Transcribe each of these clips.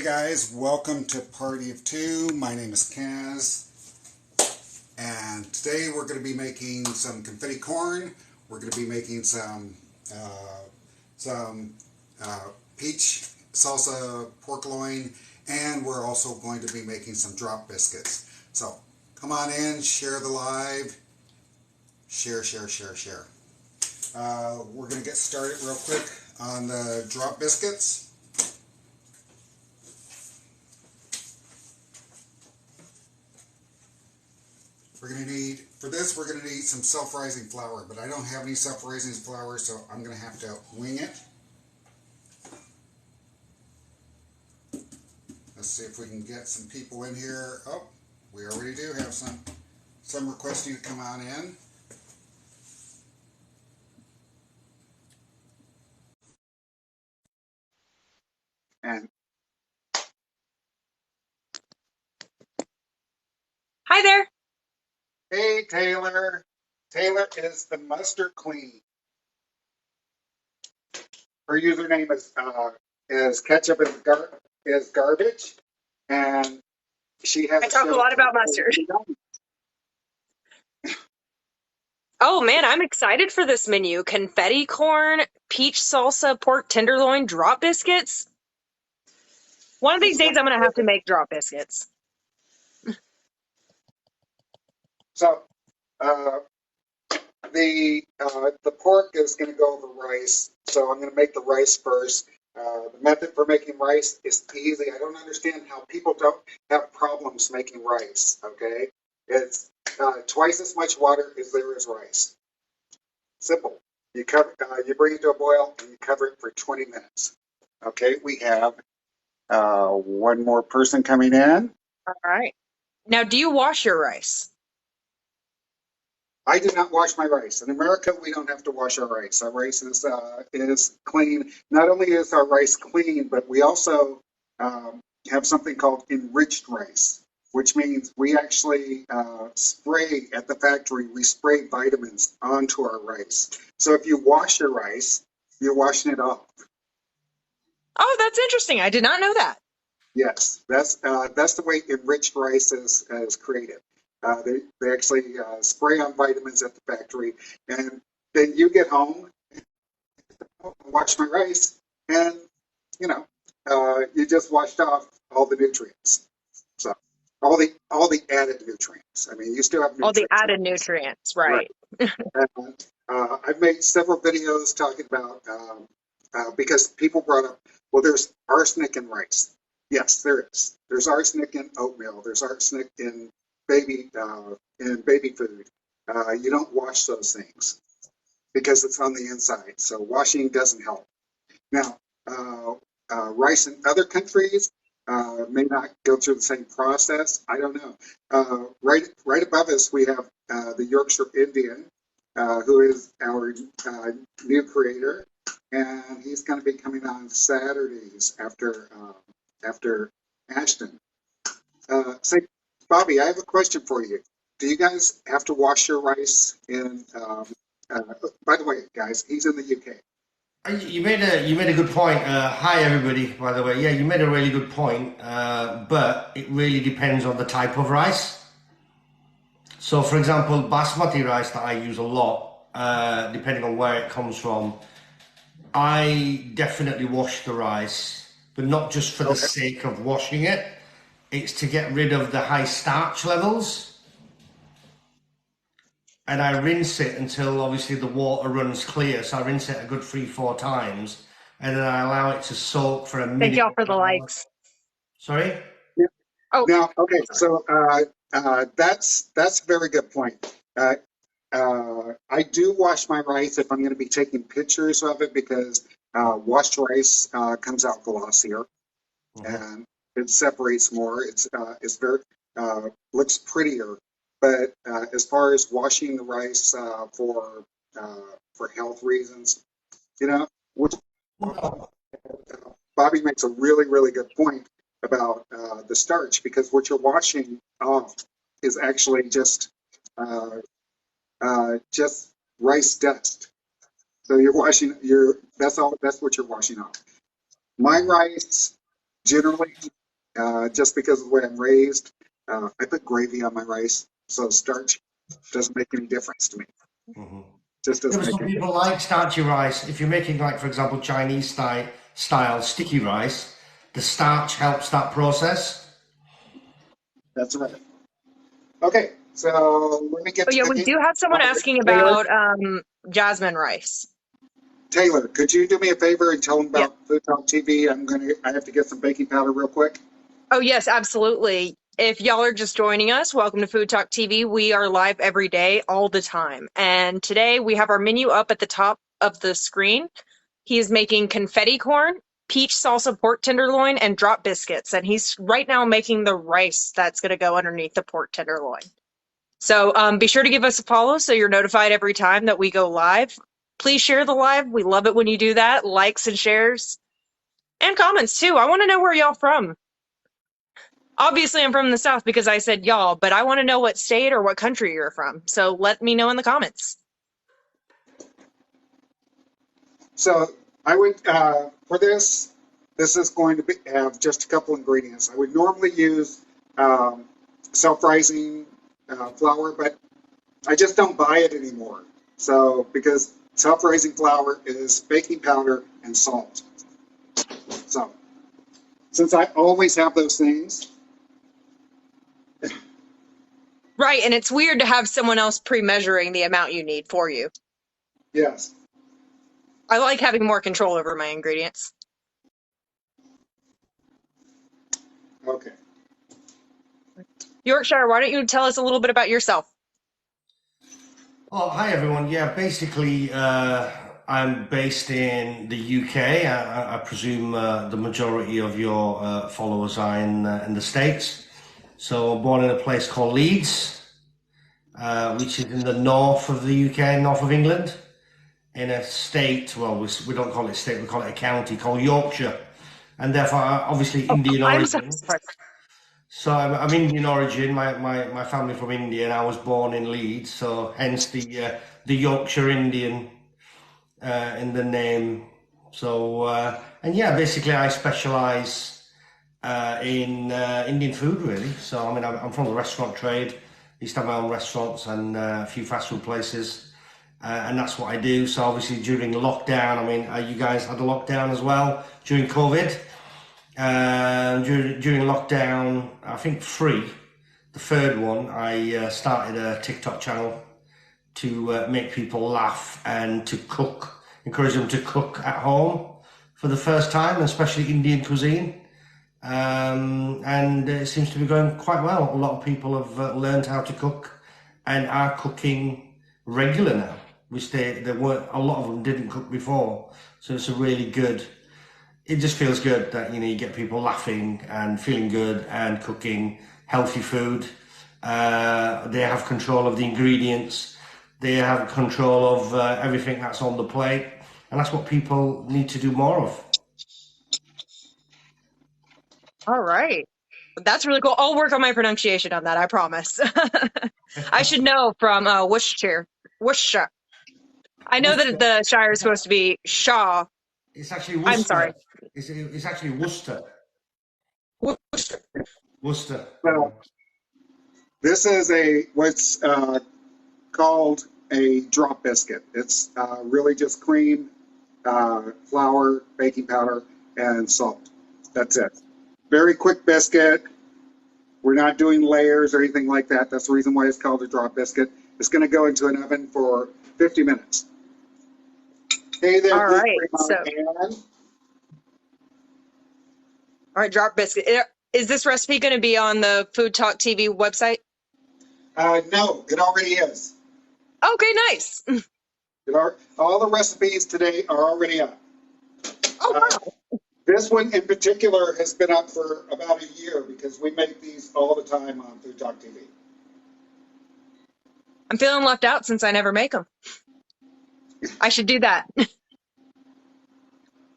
Hey guys, welcome to Party of Two. My name is Kaz, and today we're going to be making some confetti corn. We're going to be making some peach salsa pork loin, and we're also going to be making some drop biscuits. So come on in, share the live, share. We're going to get started real quick on the drop biscuits. We're going to need, for this, we're going to need some self-rising flour, but I don't have any self-rising flour, so I'm going to have to wing it. Let's see if we can get some people in here. Oh, we already do have some requesting to come on in. And Hi there. hey, Taylor. Taylor is the mustard queen. Her username is ketchup is garbage, and she has I a talk a show. lot about mustard. Oh man, I'm excited for this menu. Confetti corn, peach salsa, pork tenderloin, drop biscuits. One of these days I'm going to have to make drop biscuits. So, uh, the pork is going to go over rice, so I'm going to make the rice first. The method for making rice is easy. I don't understand how people don't have problems making rice. Okay, it's twice as much water as there is rice. Simple. You bring it to a boil and you cover it for 20 minutes. Okay, we have one more person coming in. All right. Now, do you wash your rice? I do not wash my rice. In America, we don't have to wash our rice. Our rice is clean. Not only is our rice clean, but we also have something called enriched rice, which means we actually spray at the factory. We spray vitamins onto our rice. So if you wash your rice, you're washing it off. Oh, that's interesting. I did not know that. Yes, that's the way enriched rice is created. They actually spray on vitamins at the factory, and then you get home, wash my rice, and you know you just washed off all the nutrients. So all the added nutrients. I mean, you still have All the nutrients. added nutrients, Right. right? I've made several videos talking about because people brought up, well, there's arsenic in rice. Yes, there is. There's arsenic in oatmeal. There's arsenic in baby food. You don't wash those things because it's on the inside. So washing doesn't help. Now, rice in other countries may not go through the same process. I don't know. Right above us, we have the Yorkshire Indian, who is our new creator, and he's going to be coming on Saturdays after Ashton. Say, Bobby, I have a question for you. Do you guys have to wash your rice in? By the way, guys, he's in the UK. You made a good point. Hi everybody, by the way. Yeah, you made a really good point. But it really depends on the type of rice. So, for example, basmati rice that I use a lot, depending on where it comes from, I definitely wash the rice, but not just for the sake of washing it. It's to get rid of the high starch levels. And I rinse it until obviously the water runs clear. So I rinse it a good 3-4 times, and then I allow it to soak for a minute. Thank y'all for the likes. Sorry? Oh, Now, okay, so that's a very good point. I do wash my rice if I'm going to be taking pictures of it because washed rice comes out glossier and it separates more. It's very looks prettier. But as far as washing the rice for health reasons, you know, which Bobby makes a really good point about the starch because what you're washing off is actually uh, just rice dust. So you're washing that's what you're washing off. My rice generally, just because of the way I'm raised, I put gravy on my rice, so starch doesn't make any difference to me. Hmm. Just Yeah, doesn't but make some any people difference. like starchy rice. If you're making, like, for example, Chinese style sticky rice, the starch helps that process. That's right. Okay, so let me get Oh to yeah, we cooking. do have someone asking Taylor, about jasmine rice. Taylor, could you do me a favor and tell them Yep. about Food Talk TV? I have to get some baking powder real quick. Oh yes, absolutely. If y'all are just joining us, welcome to Food Talk TV. We are live every day, all the time. And today we have our menu up at the top of the screen. He is making confetti corn, peach salsa pork tenderloin, and drop biscuits. And he's right now making the rice that's going to go underneath the pork tenderloin. So be sure to give us a follow so you're notified every time that we go live. Please share the live. We love it when you do that. Likes and shares and comments too. I want to know where y'all from. Obviously, I'm from the South because I said y'all, but I want to know what state or what country you're from. So let me know in the comments. So I would, for this, this is going to have just a couple ingredients. I would normally use um, self-rising flour, but I just don't buy it anymore. So because self-rising flour is baking powder and salt. So since I always have those things, Right, and it's weird to have someone else pre-measuring the amount you need for you. yes. I like having more control over my ingredients. Okay. Yorkshire, why don't you tell us a little bit about yourself? Oh, hi everyone. Yeah, basically, I'm based in the UK. I presume the majority of your followers are in the States. So, I'm born in a place called Leeds, which is in the north of the UK, north of England, in a state. Well, we don't call it a state; we call it a county called Yorkshire, and therefore, obviously, Oh, Indian I'm so origin. sorry. So I'm Indian origin. My family from India, and I was born in Leeds. So hence the Yorkshire Indian in the name. So and yeah, basically I specialise in Indian food really. So I mean I'm from the restaurant trade. I used to have my own restaurants and a few fast food places. And that's what I do. So obviously during lockdown, I mean, you guys had a lockdown as well during COVID. During lockdown, I think three, the third one, I started a TikTok channel to make people laugh and to cook, encourage them to cook at home for the first time, especially Indian cuisine. And it seems to be going quite well. A lot of people have learned how to cook and are cooking regular now, which they weren't, a lot of them didn't cook before. So it's a really good, it just feels good that you get people laughing and feeling good and cooking healthy food. They have control of the ingredients. They have control of everything that's on the plate, and that's what people need to do more of. All right. That's really cool. I'll work on my pronunciation on that, I promise. I should know from Worcestershire. Worcestershire. I know that Worcester. the Shire is supposed to be Shaw. It's actually I'm Worcester. sorry. It's actually Worcester. Worcester. Worcester. Well, this is what's called a drop biscuit. It's really just cream, flour, baking powder, and salt. That's it. Very quick biscuit. We're not doing layers or anything like that. That's the reason why it's called a drop biscuit. It's going to go into an oven for 50 minutes. Hey there, All right. So, and all right, drop biscuit. Is this recipe going to be on the Food Talk TV website? no, it already is. Okay, nice. All the recipes today are already up. Oh, wow. This one in particular has been up for about a year because we make these all the time on Food Talk TV. I'm feeling left out since I never make them. I should do that.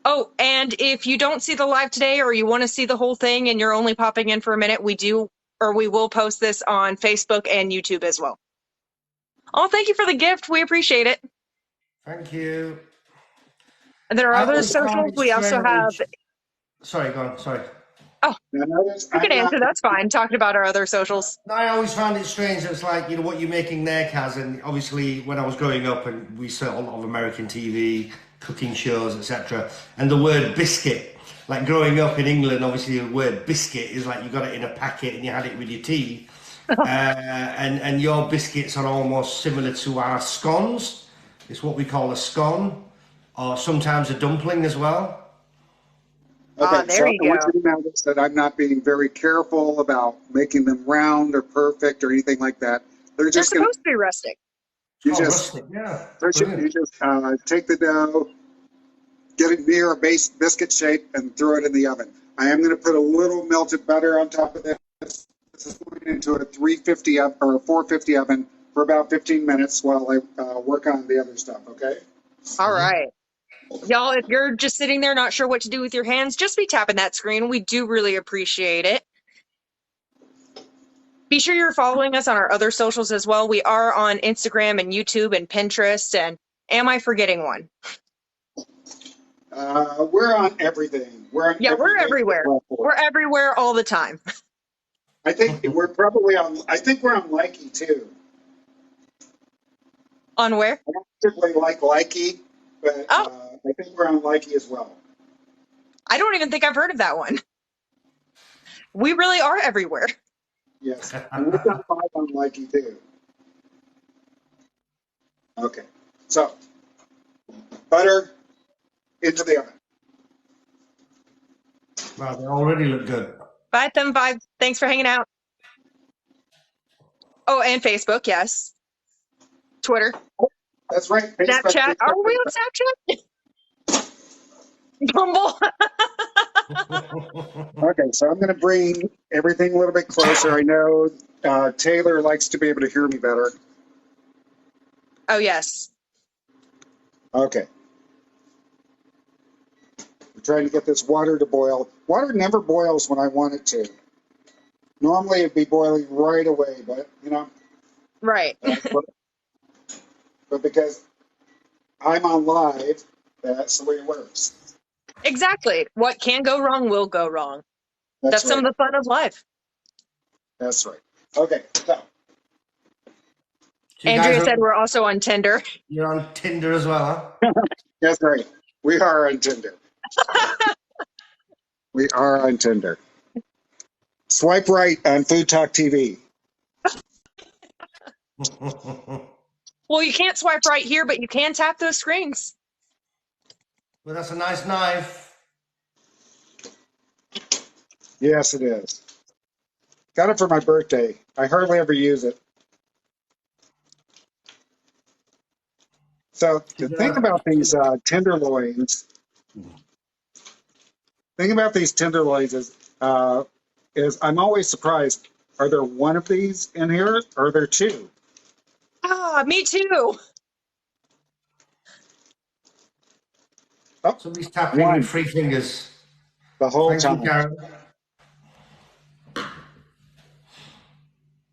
Oh, and if you don't see the live today or you want to see the whole thing and you're only popping in for a minute, we will post this on Facebook and YouTube as well. Oh, thank you for the gift. We appreciate it. Thank you. And there are I other always find socials. it We also have. strange. Sorry, go on. Sorry. Now notice You can I'm not, answer. That's fine. Talking about our other socials. I always found it strange. It's like, what you're making there, Kaz. And obviously, when I was growing up, and we saw a lot of American TV, cooking shows, etc. And the word biscuit, like growing up in England, obviously the word biscuit is like you got it in a packet and you had it with your tea. And your biscuits are almost similar to our scones. It's what we call a scone, or sometimes a dumpling as well. okay, There so you I want go. you to notice that I'm not being very careful about making them round or perfect or anything like that. They're They're just going to, supposed to be rustic. you Oh, just, rustic, yeah. push it, you Brilliant. just take the dough, get it near a base biscuit shape, and throw it in the oven. I am going to put a little melted butter on top of this. This is going into a 350 or a 450 oven for about 15 minutes while I work on the other stuff. Okay. All Mhm. right. Y'all, if you're just sitting there not sure what to do with your hands, just be tapping that screen. We do really appreciate it. Be sure you're following us on our other socials as well. We are on Instagram and YouTube and Pinterest. And am I forgetting one? We're on everything. We're on Yeah, every we're major everywhere. platform. We're everywhere all the time. I think we're probably on. I think we're on Likey too. On where? I don't particularly like Likey, but Oh, I think we're on Likey as well. I don't even think I've heard of that one. We really are everywhere. Yes, and we've got 5 on Likey too. Okay, so butter into the oven. Wow, they already look good. Bye, Thumb Vibe. Thanks for hanging out. Oh, and Facebook, yes. Twitter, That's right. Facebook, Snapchat. Facebook, Are we on Facebook. Snapchat? Bumble. Okay, so I'm going to bring everything a little bit closer. I know Taylor likes to be able to hear me better. Oh, yes. Okay. I'm trying to get this water to boil. Water never boils when I want it to. Normally it'd be boiling right away, but Right. but because I'm on live, that's the way it works. Exactly. What can go wrong will go wrong. That's That's some of right. the fun of life. That's right. Okay, so So you guys Andrea said are, we're also on Tinder. you're on Tinder as well, huh? that's right. We are on Tinder. We are on Tinder. Swipe right on Food Talk TV. Well, you can't swipe right here, but you can tap those screens. Well, that's a nice knife. Yes, it is. Got it for my birthday. I hardly ever use it. So the thing about these tenderloins, is I'm always surprised. Are there one of these in here, or are there 2? Ah, me too. Oh, Somebody's tapping with 1 3 fingers. the whole Thank you, time. Karen.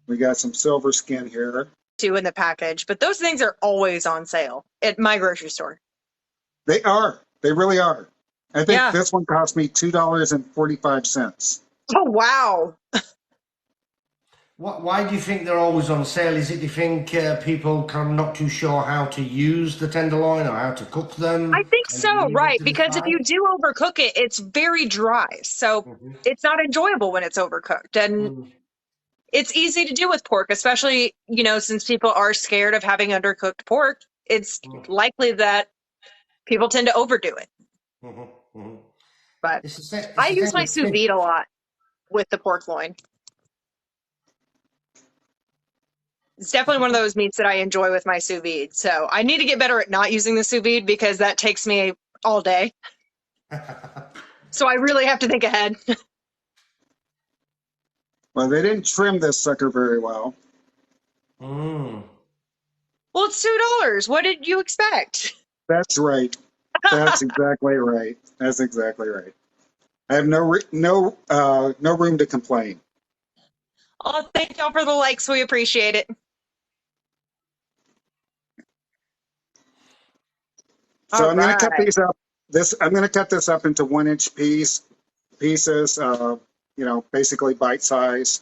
We got some silver skin here. Two in the package, but those things are always on sale at my grocery store. They are. They really are. I think Yeah. this one cost me $2.45. Oh, wow. Why do you think they're always on sale? Is it, do you think people kind of not too sure how to use the tenderloin or how to cook them? I think And so, leave it right? to the Because if you side? do overcook it, it's very dry. So Mhm. it's not enjoyable when it's overcooked. And Mm. it's easy to do with pork, especially, since people are scared of having undercooked pork. It's Mm. likely that people tend to overdo it. Mhm. Mhm. But It's the same. It's I the use same my with sous fish. vide a lot with the pork loin. It's definitely one of those meats that I enjoy with my sous vide. So I need to get better at not using the sous vide because that takes me all day. So I really have to think ahead. Well, they didn't trim this sucker very well. Mm. Well, it's $2. What did you expect? That's right. That's exactly right. That's exactly right. I have no room to complain. Oh, thank y'all for the likes. We appreciate it. So All I'm going to cut right. these up. I'm going to cut this up into 1-inch pieces. basically bite size.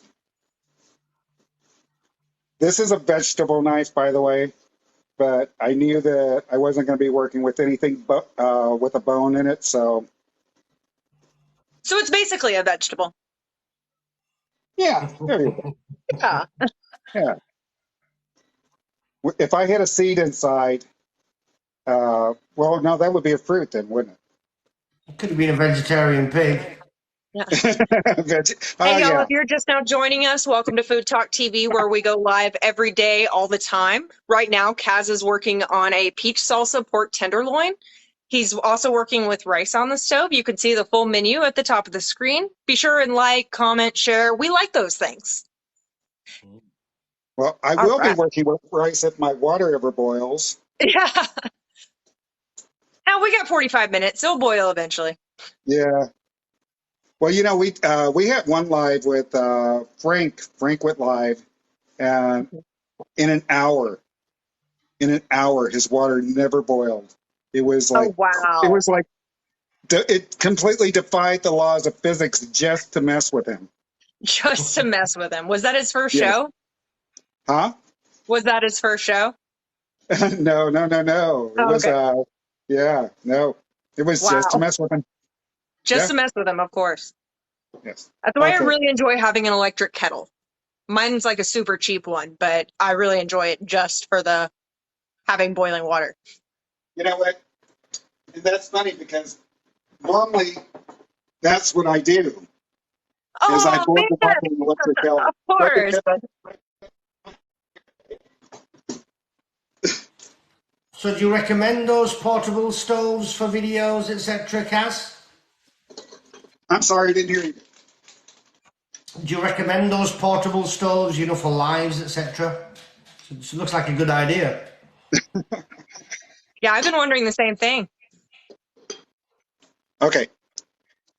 This is a vegetable knife, by the way, but I knew that I wasn't going to be working with anything but with a bone in it. So So it's basically a vegetable. yeah, there you go. Yeah. Yeah. If I had a seed inside, well, no, that would be a fruit then, wouldn't It could have been a vegetarian pig. Yeah. it? Oh, Hey, y'all, yeah. if you're just now joining us, welcome to Food Talk TV, where we go live every day, all the time. Right now, Kaz is working on a peach salsa pork tenderloin. He's also working with rice on the stove. You can see the full menu at the top of the screen. Be sure and like, comment, share. We like those things. Well, I All will be right. working with rice if my water ever boils. Yeah. Now we got 45 minutes. It'll boil eventually. Yeah. Well, we had one live with Frank. Frank went live, and in an hour, his water never boiled. It was Oh, like it wow. was like it completely defied the laws of physics just to mess with him. Just to mess with him. Was that his first Yes. show? Huh? Was that his first show? No, no, no, no. It Oh, was okay. yeah, no. It was just to Wow. mess with him. Just Yeah. to mess with him, of course. Yes. That's why I Okay. really enjoy having an electric kettle. Mine's like a super cheap one, but I really enjoy it just for the having boiling water. You know what? And that's funny because normally that's what I do is I Oh, boil man, the water in the electric kettle. of But course. because So do you recommend those portable stoves for videos, etc., Kaz? I'm sorry, I didn't hear you. Do you recommend those portable stoves, for lives, etc.? It looks like a good idea. Yeah, I've been wondering the same thing. Okay.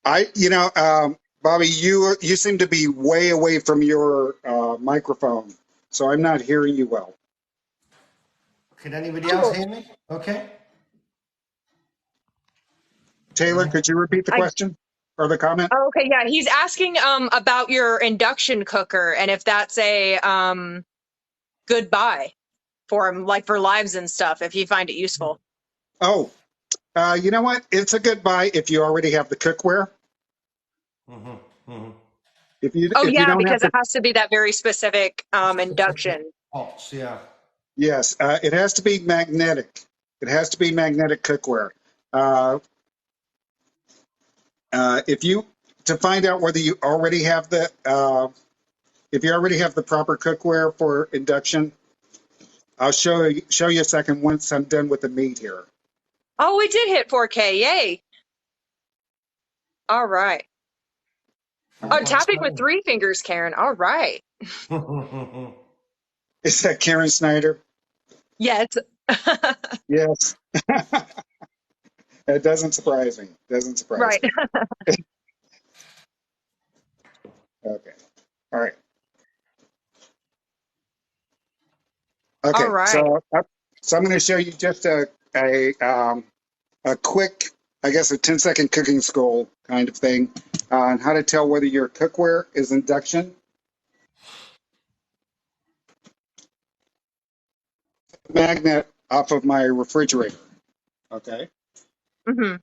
Bobby, you seem to be way away from your microphone, so I'm not hearing you well. Can anybody else hear me? Okay. Taylor, could you repeat the I, question or the comment? oh, okay, yeah, he's asking about your induction cooker and if that's a good buy for him, like for lives and stuff, if you find it useful. Oh, you know what? It's a good buy if you already have the cookware. If you Oh, if you yeah, don't have because it the has to be that very specific induction. Pots, yeah. yes, it has to be magnetic. It has to be magnetic cookware. Uh, if you to find out whether you already have the if you already have the proper cookware for induction, I'll show you a second once I'm done with the meat here. Oh, we did hit 4K. Yay. All right. Oh, tapping with 3 fingers, Karen. All right. Is that Karen Snyder? Yes. Yes. It doesn't surprise me. Doesn't surprise Right. me. Okay. All right. Okay. All right. So I'm going to show you just a quick, I guess, a 10-second cooking school kind of thing on how to tell whether your cookware is induction. Magnet off of my refrigerator. Okay. Mm-hmm.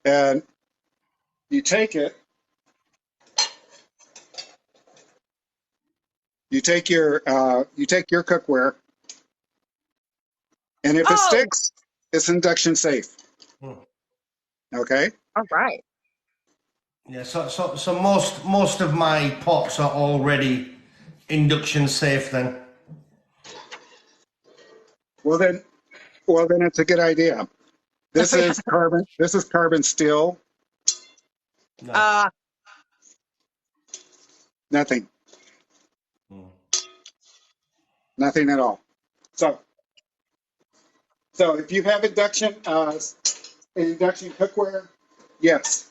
And you take it. You take your cookware, and if it sticks, it's induction safe. Okay. All right. Yeah, so most of my pots are already induction safe then. Well then it's a good idea. This is carbon. This is carbon steel. No. Nothing. Nothing at all. So if you have induction cookware, yes,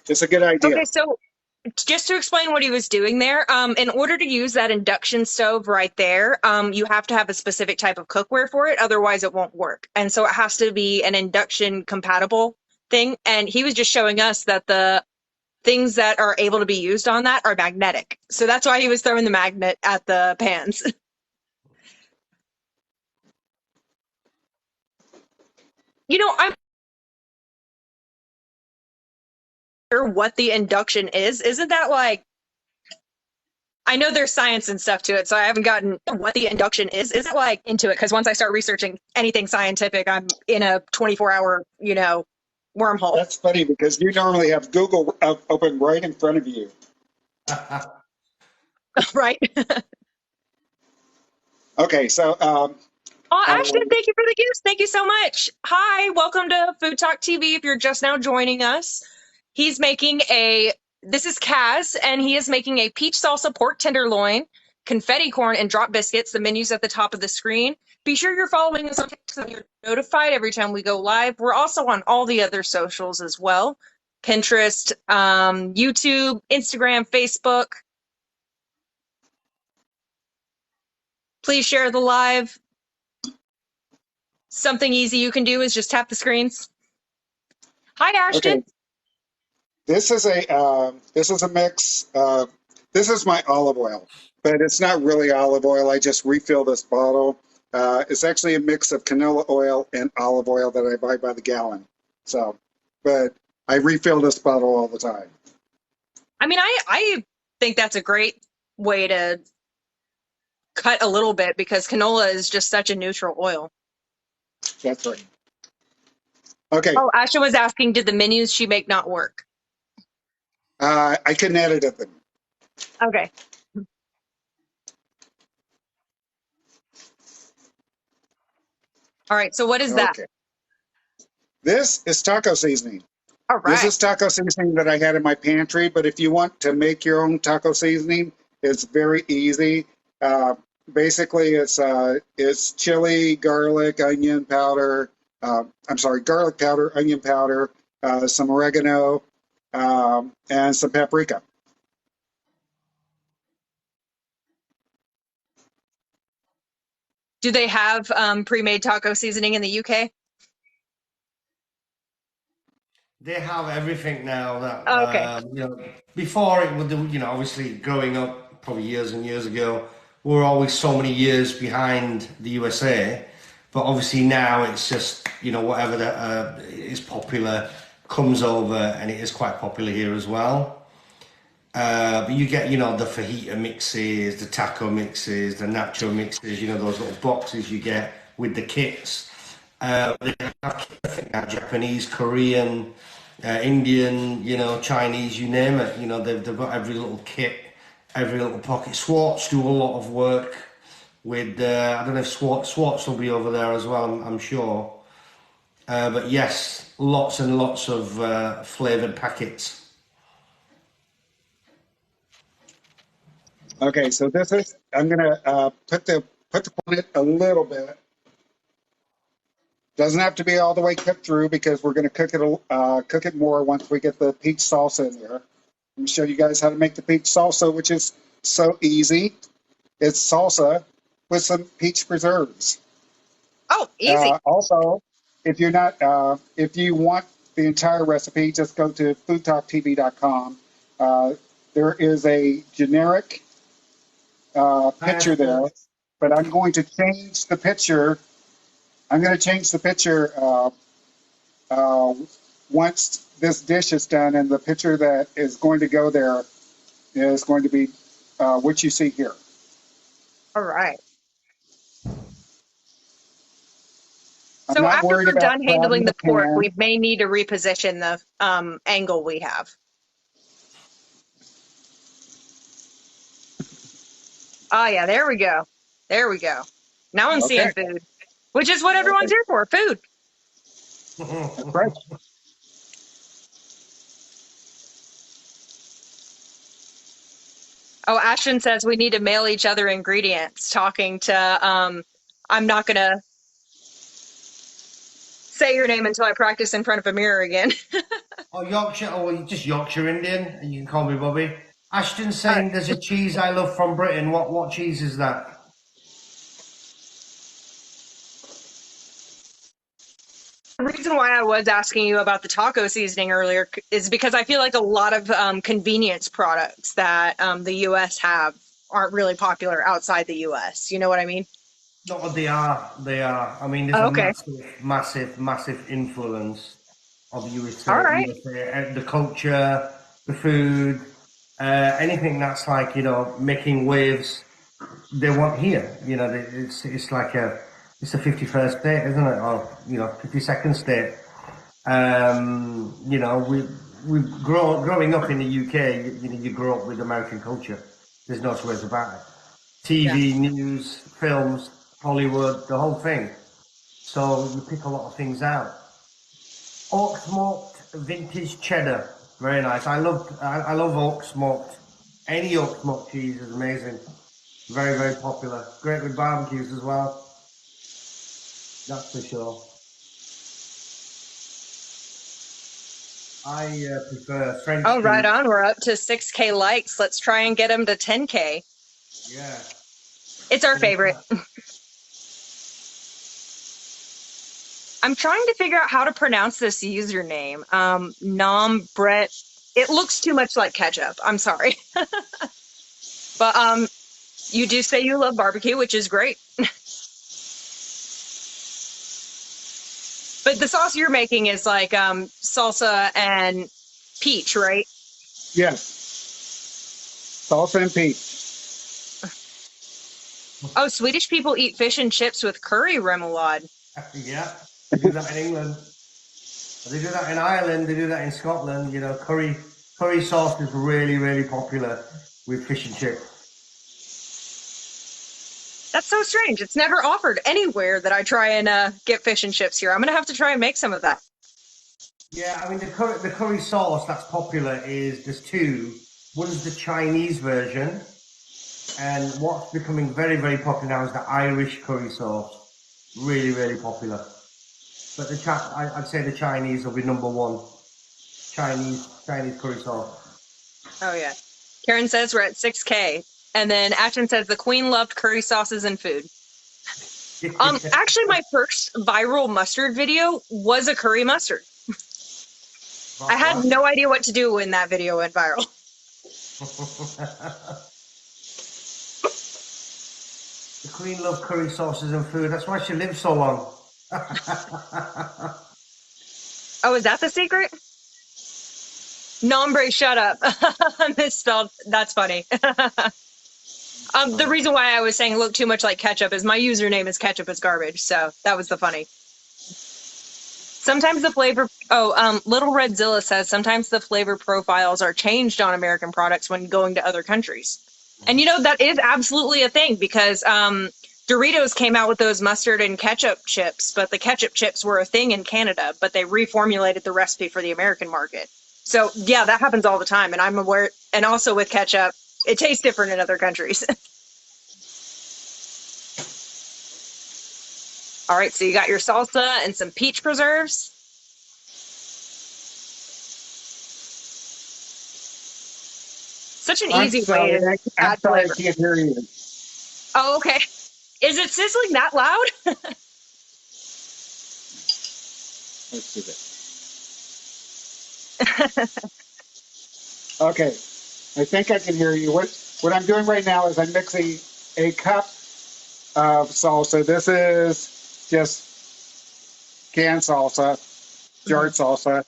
it's a good idea. Okay, so just to explain what he was doing there, in order to use that induction stove right there, you have to have a specific type of cookware for it. Otherwise, it won't work. And so it has to be an induction compatible thing. And he was just showing us that the things that are able to be used on that are magnetic. So that's why he was throwing the magnet at the pans. I'm sure what the induction is. Isn't that like, I know there's science and stuff to it, so I haven't gotten what the induction is. Is it like into it? Because once I start researching anything scientific, I'm in a 24-hour, wormhole. That's funny because you normally have Google open right in front of you. Right? Okay, so Oh, Ashton, thank you for the gifts. Thank you so much. Hi, welcome to Food Talk TV. If you're just now joining us, this is Kaz, and he is making a peach salsa pork tenderloin, confetti corn, and drop biscuits. The menu's at the top of the screen. Be sure you're following us on TikTok so you're notified every time we go live. We're also on all the other socials as well. Pinterest, YouTube, Instagram, Facebook. Please share the live. Something easy you can do is just tap the screens. Hi, Ashton. okay, this is a mix. This is my olive oil, but it's not really olive oil. I just refill this bottle. It's actually a mix of canola oil and olive oil that I buy by the gallon. So, but I refill this bottle all the time. I mean, I think that's a great way to cut a little bit because canola is just such a neutral oil. That's right. Okay, Oh, Ashton was asking, did the menus she make not work? I couldn't edit them. Okay. All right. So what is that? Okay. This is taco seasoning. All right. This is taco seasoning that I had in my pantry, but if you want to make your own taco seasoning, it's very easy. Basically, it's chili, garlic, onion powder. Garlic powder, onion powder, some oregano, and some paprika. Do they have pre-made taco seasoning in the UK? They have everything now that, Okay. before it would, obviously growing up probably years and years ago, we're always so many years behind the USA. But obviously now it's just, whatever that is popular comes over, and it is quite popular here as well. But you get, the fajita mixes, the taco mixes, the nacho mixes, those little boxes you get with the kits. They have, I think now, Japanese, Korean, Indian, Chinese, you name it. They've got every little kit, every little pocket. Swartz do a lot of work with, I don't know if Swartz will be over there as well, I'm sure. But yes, lots and lots of flavored packets. Okay, so I'm gonna put the on it a little bit. Doesn't have to be all the way cooked through because we're gonna cook it more once we get the peach salsa in there. Let me show you guys how to make the peach salsa, which is so easy. It's salsa with some peach preserves. Oh, easy. Also, if you want the entire recipe, just go to foodtalktv.com. There is a generic picture there, but I'm going to change the picture. I'm going to change the picture once this dish is done, and the picture that is going to go there is going to be what you see here. All right. I'm So not after worried we're about done handling grabbing the pork, pan. we may need to reposition the angle we have. Oh, yeah, there we go. There we go. Now I'm seeing Okay. food, which is what everyone's here for, food. Right. Oh, Ashton says we need to mail each other ingredients, talking to, I'm not going to say your name until I practice in front of a mirror again. Or Yorkshire, or just Yorkshire Indian, and you can call me Bobby. Ashton's All right. saying there's a cheese I love from Britain. What cheese is that? The reason why I was asking you about the taco seasoning earlier is because I feel like a lot of convenience products that the U.S. have aren't really popular outside the U.S. You know what I mean? No, they are. They are. I mean, there's Oh, a okay. massive influence of All right. the culture, the food, anything that's like, making waves. They want here. It's like it's a 51st state, isn't it? Or 52nd state. We growing up in the UK. You grow up with American culture. There's no two ways about it. Yeah. TV, news, films, Hollywood, the whole thing. So you pick a lot of things out. Oak smoked vintage cheddar, very nice. I love oak smoked. Any oak smoked cheese is amazing. Very, very popular. Great with barbecues as well. That's for sure. I prefer French Oh, right cheese. on. We're up to 6K likes. Let's try and get them to 10K. Yeah. It's our favorite. I'm trying to figure out how to pronounce this username. Nom Brett. It looks too much like ketchup. I'm sorry. But you do say you love barbecue, which is great. But the sauce you're making is like salsa and peach, right? Yes. Salsa and peach. Oh, Swedish people eat fish and chips with curry remoulade. Yeah. They do that in England. They do that in Ireland. They do that in Scotland. Curry sauce is really, really popular with fish and chips. That's so strange. It's never offered anywhere that I try and get fish and chips here. I'm gonna have to try and make some of that. Yeah, I mean the curry sauce that's popular is there's two. One's the Chinese version, and what's becoming very, very popular now is the Irish curry sauce. Really, really popular. But I'd say the Chinese will be number one. Chinese curry sauce. Oh yeah. Karen says we're at 6K. And then Ashton says the Queen loved curry sauces and food. Actually, my first viral mustard video was a curry mustard. I had no idea what to do when that video went viral. The Queen loved curry sauces and food. That's why she lived so long. Oh, is that the secret? Nombre, shut up. Misspelled. That's funny. The reason why I was saying look too much like ketchup is my username is ketchup is garbage. So that was the funny. Sometimes the flavor. Little Red Zilla says sometimes the flavor profiles are changed on American products when going to other countries. And that is absolutely a thing because Doritos came out with those mustard and ketchup chips, but the ketchup chips were a thing in Canada, but they reformulated the recipe for the American market. So yeah, that happens all the time. And I'm aware, and also with ketchup, it tastes different in other countries. All right, so you got your salsa and some peach preserves. Such an easy way to add flavor. I can't hear you. Oh, okay. Is it sizzling that loud? Let's do that. Okay. I think I can hear you. What I'm doing right now is I'm mixing a cup of salsa. This is just canned salsa, jarred salsa.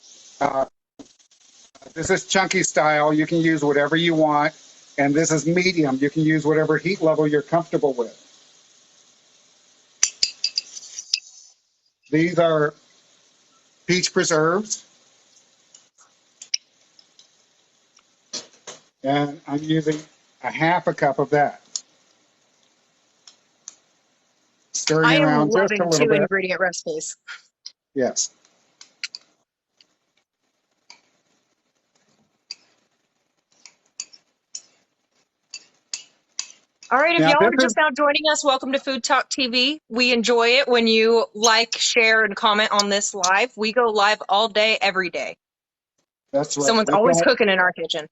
This is chunky style. You can use whatever you want. And this is medium. You can use whatever heat level you're comfortable with. These are peach preserves. And I'm using a half a cup of that. Stirring I am around just loving a little bit. 2-ingredient recipes. Yes. All right, if Now, y'all are this just now joining us, welcome to Food Talk TV. We enjoy it when you like, share, and comment on this live. We go live all day, every day. That's right. Someone's always cooking in our kitchen.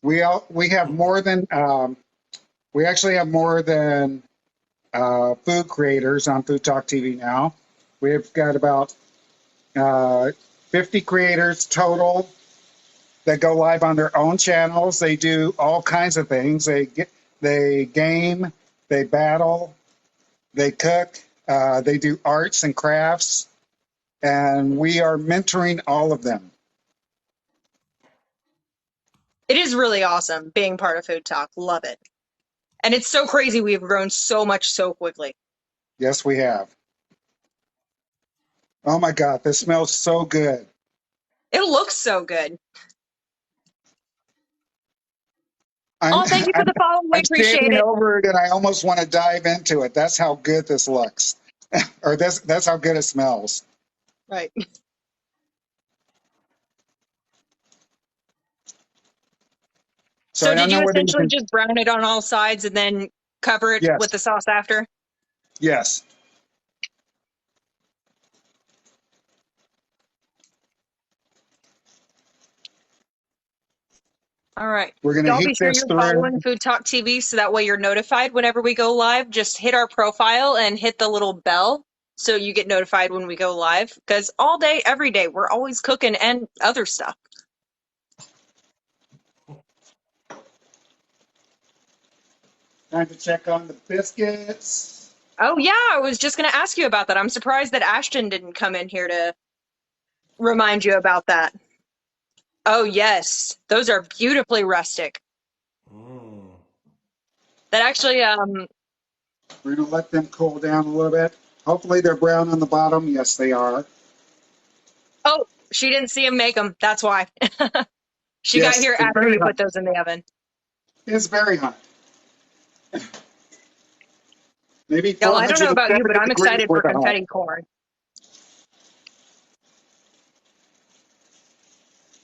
We have more than we actually have more than food creators on Food Talk TV now. We've got about Uh, 50 creators total that go live on their own channels. They do all kinds of things. They game, they battle, they cook, they do arts and crafts, and we are mentoring all of them. It is really awesome being part of Food Talk. Love it. And it's so crazy we've grown so much so quickly. Yes, we have. Oh my God, this smells so good. It looks so good. I'm, Oh, thank you for I'm, the follow. We I'm appreciate standing it. over it and I almost want to dive into it. That's how good this looks. Or that's how good it smells. Right. So So I don't did you know whether you essentially can. just brown it on all sides and then cover it Yes, with the sauce after? yes. All right. We're going to Y'all heat be sure this you're through. following Food Talk TV so that way you're notified whenever we go live. Just hit our profile and hit the little bell so you get notified when we go live. Because all day, every day, we're always cooking and other stuff. Time to check on the biscuits. Oh, yeah. I was just going to ask you about that. I'm surprised that Ashton didn't come in here to remind you about that. Oh, yes. Those are beautifully rustic. Mm. That actually, We're going to let them cool down a little bit. Hopefully they're brown on the bottom. Yes, they are. oh, she didn't see him make them. That's why. She got Yes, here it's after very we hot. put those in the oven. It's very hot. Maybe Y'all, I don't know about you, but 470 I'm degrees excited for worth of hot. confetti corn.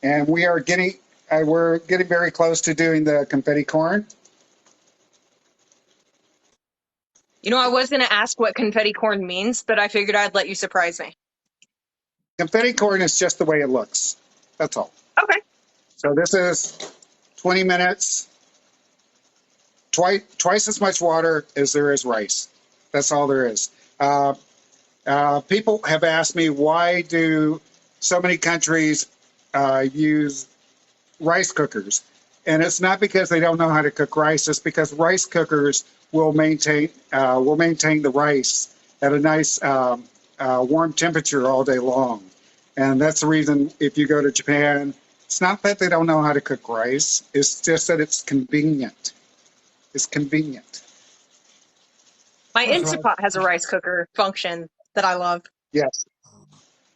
And we're getting very close to doing the confetti corn. You know, I was going to ask what confetti corn means, but I figured I'd let you surprise me. Confetti corn is just the way it looks. That's all. Okay. So this is 20 minutes, twice as much water as there is rice. That's all there is. People have asked me, why do so many countries use rice cookers? And it's not because they don't know how to cook rice. It's because rice cookers will maintain the rice at a nice warm temperature all day long. And that's the reason if you go to Japan, it's not that they don't know how to cook rice. It's just that it's convenient. It's convenient. My That's right. Instapot has a rice cooker function that I love. Yes.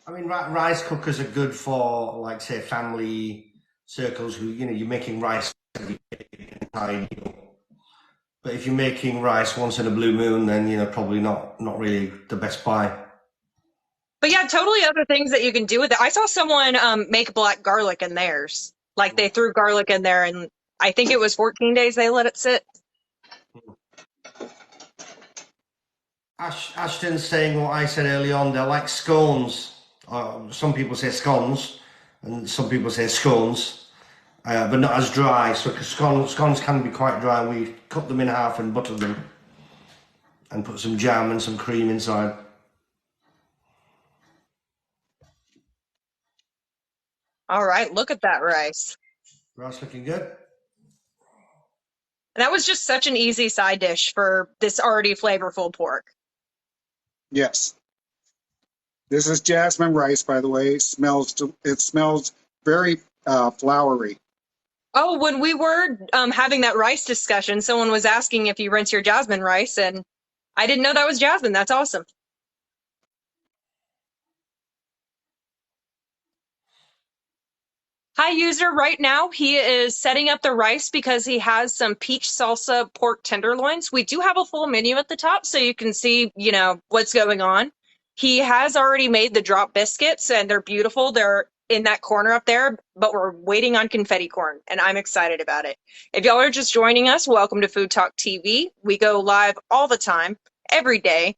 I mean, rice cookers are good for, like, say, family circles who, you're making rice every day. But if you're making rice once in a blue moon, then, probably not really the best buy. But yeah, totally other things that you can do with it. I saw someone make black garlic in theirs. Like they threw garlic in there and I think it was 14 days they let it sit. Ashton's saying what I said early on. They're like scones. Some people say scones, and some people say scones, but not as dry. So 'cause scones can be quite dry. We cut them in half and butter them, and put some jam and some cream inside. All right, look at that rice. Rice looking good. And that was just such an easy side dish for this already flavorful pork. Yes. This is jasmine rice, by the way. It smells very floury. Oh, when we were having that rice discussion, someone was asking if you rinse your jasmine rice, and I didn't know that was jasmine. That's awesome. Hi, user. Right now, he is setting up the rice because he has some peach salsa pork tenderloins. We do have a full menu at the top, so you can see, what's going on. He has already made the drop biscuits, and they're beautiful. They're in that corner up there, but we're waiting on confetti corn, and I'm excited about it. If y'all are just joining us, welcome to Food Talk TV. We go live all the time, every day,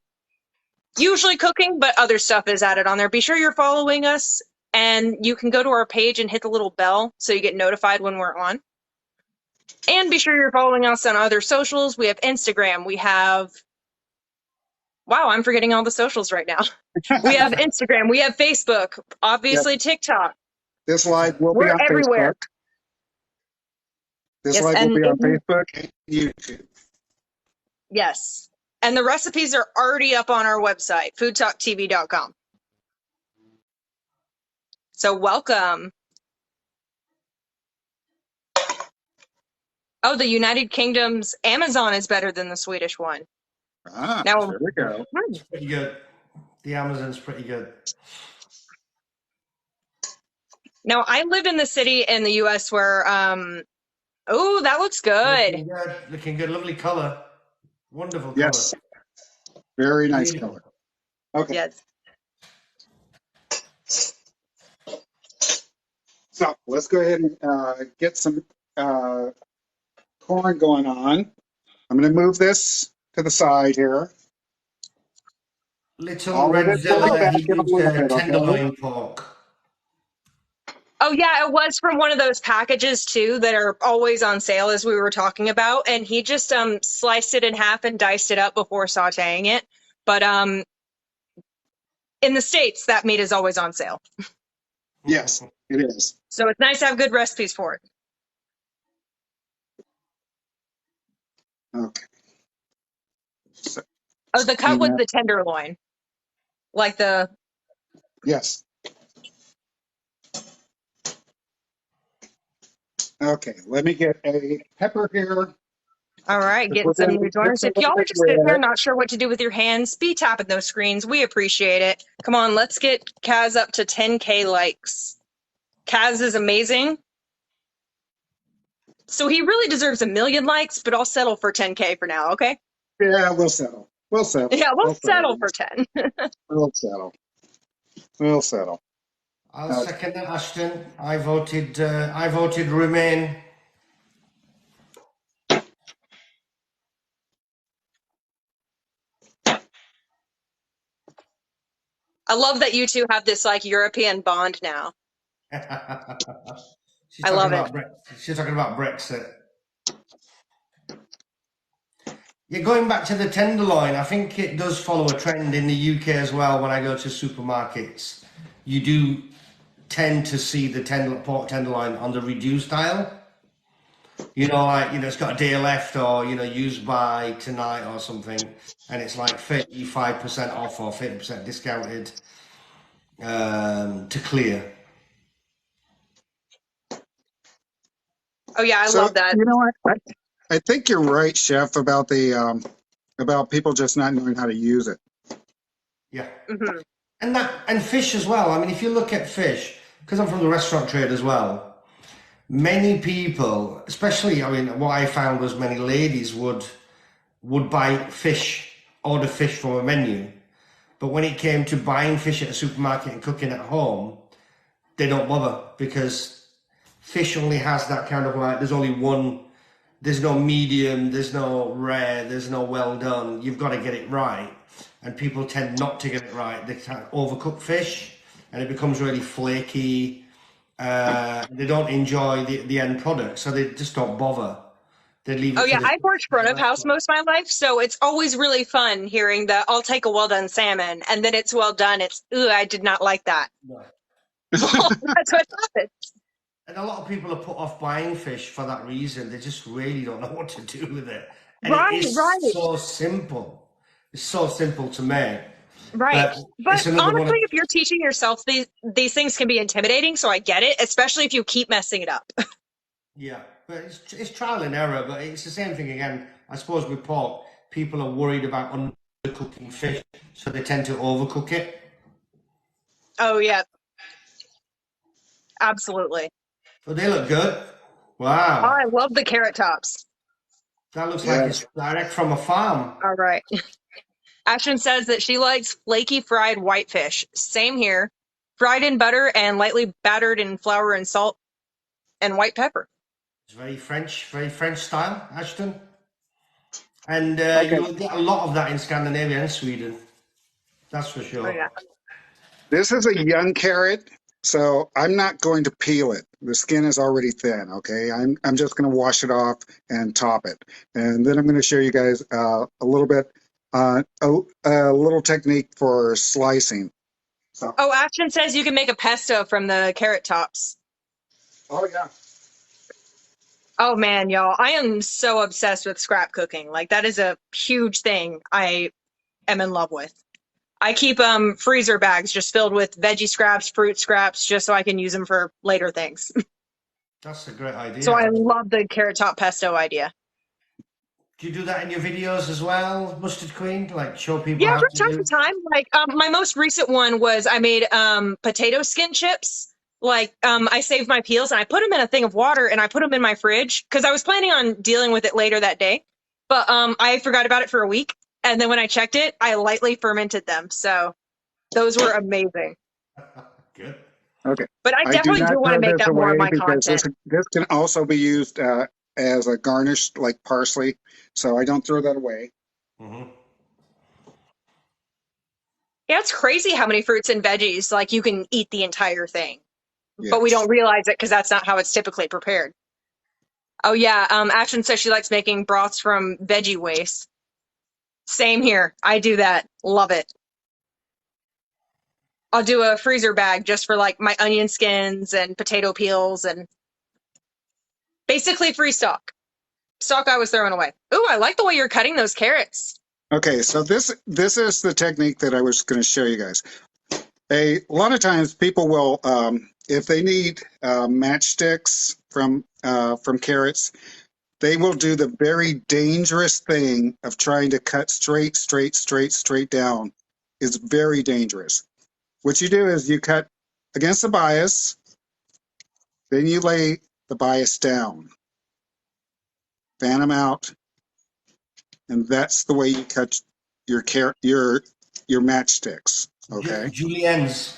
usually cooking, but other stuff is added on there. Be sure you're following us. And you can go to our page and hit the little bell so you get notified when we're on. And be sure you're following us on other socials. We have Instagram. We have Wow, I'm forgetting all the socials right now. We have Instagram, we have Facebook, Yep. obviously TikTok. This live will be We're on everywhere. Facebook. This Yes, live will and be on Facebook and YouTube. yes. And the recipes are already up on our website, foodtalktv.com. So welcome. Oh, the United Kingdom's Amazon is better than the Swedish one. Ah, Now, there we go. It's pretty good. The Amazon's pretty good. now I live in the city in the US where oh, that looks good. Looking good. Looking good. Lovely color. Wonderful color. Yes. Very nice Beautiful. color. Okay. Yes. So let's go ahead and get some corn going on. I'm going to move this to the side here. Little All of it, pull it Redzilla, back he in a used little bit, okay? tenderloin pork. Oh yeah, it was from one of those packages too that are always on sale as we were talking about, and he just sliced it in half and diced it up before sautéing it. But in the States that meat is always on sale. Yes, it is. So it's nice to have good recipes for it. Okay. So, Oh, the cut was Yeah. the tenderloin. Like the yes. Okay, let me get a pepper here. all right, getting some new joiners. If y'all are just sitting there not sure what to do with your hands, be tapping those screens. We appreciate it. Come on, let's get Kaz up to 10K likes. Kaz is amazing. So he really deserves 1,000,000 likes, but I'll settle for 10K for now, okay? Yeah, we'll settle. We'll settle. Yeah, we'll settle for 10. We'll settle. We'll settle. I'll second that, Ashton. I voted Remain. I love that you two have this like European bond now. I love it. She's talking about Brexit. Yeah, going back to the tenderloin, I think it does follow a trend in the UK as well. When I go to supermarkets, you do tend to see the pork tenderloin on the reduced aisle. You know, like, you know, it's got a day left, or, you know, used by tonight or something, and it's like 35% off or 50% discounted to clear. Oh yeah, I love that. You know what? I think you're right, Chef, about the about people just not knowing how to use it. Yeah. Mm-hmm. And fish as well. I mean, if you look at fish, because I'm from the restaurant trade as well, many people, especially, I mean, what I found was many ladies would buy fish, order fish from a menu, but when it came to buying fish at a supermarket and cooking at home, they don't bother, because fish only has that kind of like, there's only one, there's no medium, there's no rare, there's no well done. You've got to get it right. And people tend not to get it right. They can't overcook fish and it becomes really flaky. They don't enjoy the end product, so they just don't bother. They leave it. Oh yeah, I've worked front of house most of my life, so it's always really fun hearing the I'll take a well done salmon, and then it's well done. It's ooh, I did not like that. No. Well, that's what happens. And a lot of people are put off buying fish for that reason. They just really don't know what to do with it. And Right, it is right. so simple. It's so simple to make. Right. But it's another one honestly, of- if you're teaching yourself, these things can be intimidating, so I get it, especially if you keep messing it up. Yeah, but it's trial and error. But it's the same thing again. I suppose with pork, people are worried about undercooking fish, so they tend to overcook it. Oh yeah. Absolutely. But they look good. Oh, Wow. I love the carrot tops. That looks like it's direct from a farm. All right. Ashton says that she likes flaky fried whitefish. Same here. Fried in butter and lightly battered in flour and salt and white pepper. It's very French style, Ashton. And Okay. you'll get a lot of that in Scandinavia and Sweden. That's for sure. Oh, yeah. This is a young carrot, so I'm not going to peel it. The skin is already thin, okay? I'm just going to wash it off and top it. And then I'm going to show you guys a little bit a little technique for slicing. So, Oh, Ashton says you can make a pesto from the carrot tops. oh yeah. Oh man, y'all, I am so obsessed with scrap cooking. Like that is a huge thing I am in love with. I keep freezer bags just filled with veggie scraps, fruit scraps, just so I can use them for later things. That's a great So I idea. love the carrot top pesto idea. Do you do that in your videos as well, Mustard Queen? Like show people Yeah, how from to time do? to time. Like my most recent one was I made potato skin chips. Like I saved my peels and I put them in a thing of water and I put them in my fridge because I was planning on dealing with it later that day. But I forgot about it for a week. And then when I checked it, I lightly fermented them. So those were amazing. Good. Okay. But I I do definitely do not want to throw make this that more of away my because content. this can also be used as a garnish, like parsley. So I don't throw that away. Mm-hmm. Yeah, it's crazy how many fruits and veggies like you can eat the entire thing. But we Yes. don't realize it because that's not how it's typically prepared. Oh yeah, Ashton says she likes making broths from veggie waste. Same here. I do that. Love it. I'll do a freezer bag just for like my onion skins and potato peels and basically free stock. Stock I was throwing away. Ooh, I like the way you're cutting those carrots. Okay. So this is the technique that I was going to show you guys. A lot of times people will, if they need matchsticks from carrots, they will do the very dangerous thing of trying to cut straight down. It's very dangerous. What you do is you cut against the bias, then you lay the bias down, fan them out, and that's the way you cut your matchsticks. Okay, Juliennes.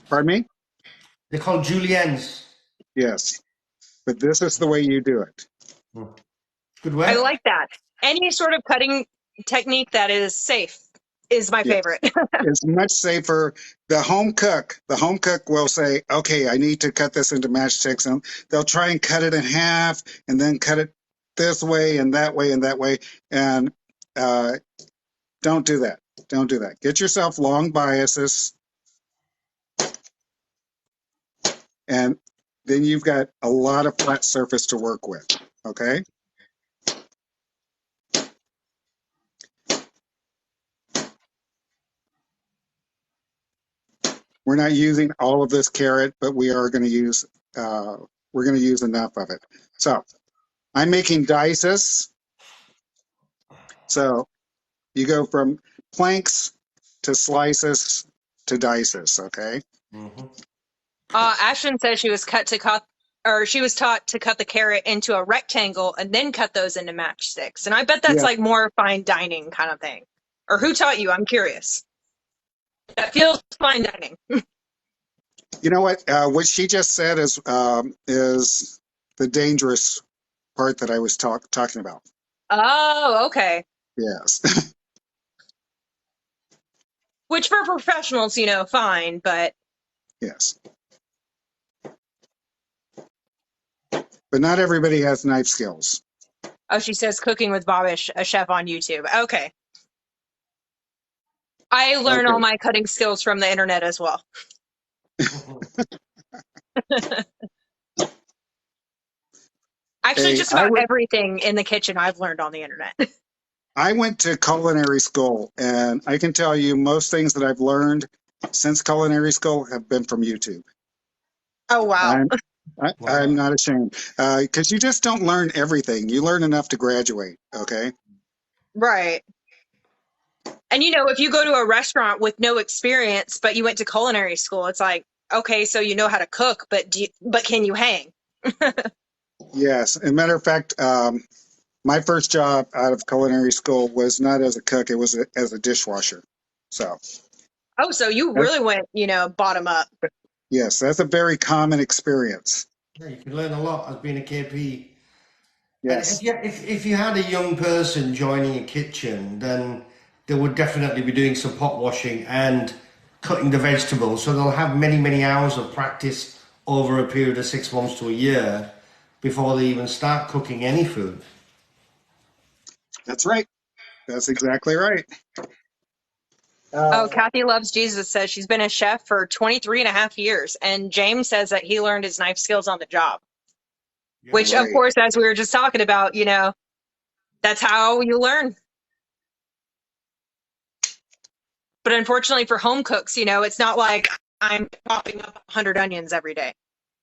pardon me? They're called juliennes. Yes, but this is the way you do it. Good I work. like that. Any sort of cutting technique that is safe is my Yes. favorite. It's much safer. The home cook will say, okay, I need to cut this into matchsticks, and they'll try and cut it in half and then cut it this way and that way and that way. And don't do that. Don't do that. Get yourself long biases, and then you've got a lot of flat surface to work with. Okay. We're not using all of this carrot, but we are going to use enough of it. So I'm making dices. So you go from planks to slices to dices. Okay. Mm-hmm. Ashton says she was she was taught to cut the carrot into a rectangle and then cut those into matchsticks. And I bet that's Yeah. like more fine dining kind of thing. Or who taught you? I'm curious. That feels fine dining. You know what? What she just said is the dangerous part that I was talking about. Oh, okay. Yes. Which for professionals, fine, but Yes. But not everybody has knife skills. oh, she says cooking with Bob is a chef on YouTube. Okay. I learn Okay. all my cutting skills from the internet as well. Actually, Hey, just about everything in the kitchen I've learned on the internet. I went to culinary school, and I can tell you most things that I've learned since culinary school have been from YouTube. Oh, wow. I'm not ashamed, because you just don't learn everything. You learn enough to graduate. Okay. Right. And if you go to a restaurant with no experience, but you went to culinary school, it's like, okay, so you know how to cook, but can you hang? Yes. As a matter of fact, my first job out of culinary school was not as a cook; it was as a dishwasher. So. Oh, so you really went, bottom up. Yes, that's a very common experience. Yeah, you can learn a lot as being a KP. Yes. And if you had a young person joining a kitchen, then they would definitely be doing some pot washing and cutting the vegetables. So they'll have many, many hours of practice over a period of 6 months to a year before they even start cooking any food. That's right. That's exactly right. Oh, Kathy Loves Jesus says she's been a chef for 23 and a half years. And James says that he learned his knife skills on the job, Yeah. which, of Right. course, as we were just talking about, that's how you learn. But unfortunately for home cooks, it's not like I'm chopping up 100 onions every day.